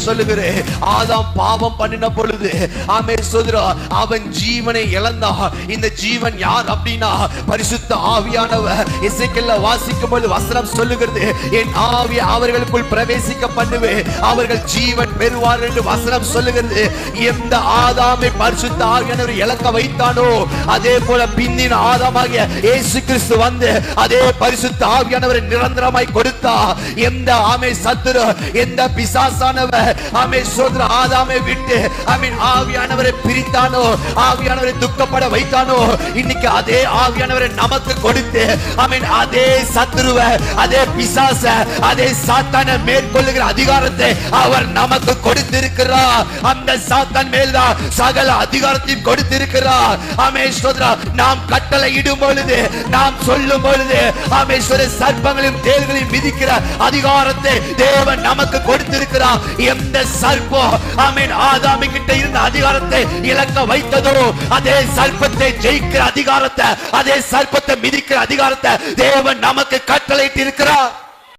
சொல்லுகிறேன், ஆதாம் பாவம் பண்ணின பொழுது ஆமென் சொல்றார், அவன் ஜீவனை இழந்தான். இந்த ஜீவன் யார் அப்படின்னா பரிசுத்த ஆவியானவர். எசேக்கியேல் வாசிக்கும் பொழுது வசனம் சொல்லுகிறது, என் ஆவி அவர்களுக்குள் பிரவேசிக்க பண்ணுவேன், அவர்கள் ஜீவன் பெறுவார்கள் என்று வசனம் சொல்லுகிறது. எந்த ஆதாமை பரிசுத்த ஆவியானவர் இழக்க வைத்தானோ அதே போல பிந்தின ஆதாமாகிய இயேசு கிறிஸ்து வந்து அதே பரிசுத்த ஆவியானவரை நிரந்தரமாய் கொடுத்தா. எந்த ஆமை சத்துரு, எந்த பிசாசானவர் ஆமை சோதர ஆதாமை விட்டு ஆமென் ஆவியானவரை பிரித்தானோ, ஆவியானவரை துக்கப்பட வைத்தானோ, இன்னைக்கு அதே ஆவியானவரை நமக்கு கொடுத்து ஆமென் அதே சத்துருவை, அதே பிசாச, அதே சாத்தானை மேற்கொள்ளுகிற அதிகாரத்தை அவர் நமக்கு கொடுத்திருக்கிறார். அந்த சாத்தான் மேல்தான் சகல அதிகாரத்தையும் கொடுத்திருக்கிறார். ஆமென். நாம் கட்டளை இடும் பொழுது, நாம் சொல்லும் பொழுது ஆமென் சர்ப்பங்களையும் தேள்களையும் மிதிக்கிற அதிகாரத்தை தேவன் நமக்கு கொடுத்திருக்கிறார். எந்த சர்ப்பம் ஆமென் ஆதாம் கிட்ட இருந்த அதிகாரத்தை இழக்க வைத்ததோ அதே சர்ப்பத்தை ஜெயிக்கிற அதிகாரத்தை, அதே சர்ப்பத்தை மிதிக்கிற அதிகாரத்தை தேவன் நமக்கு கட்டளையிட்டு இருக்கிறார்.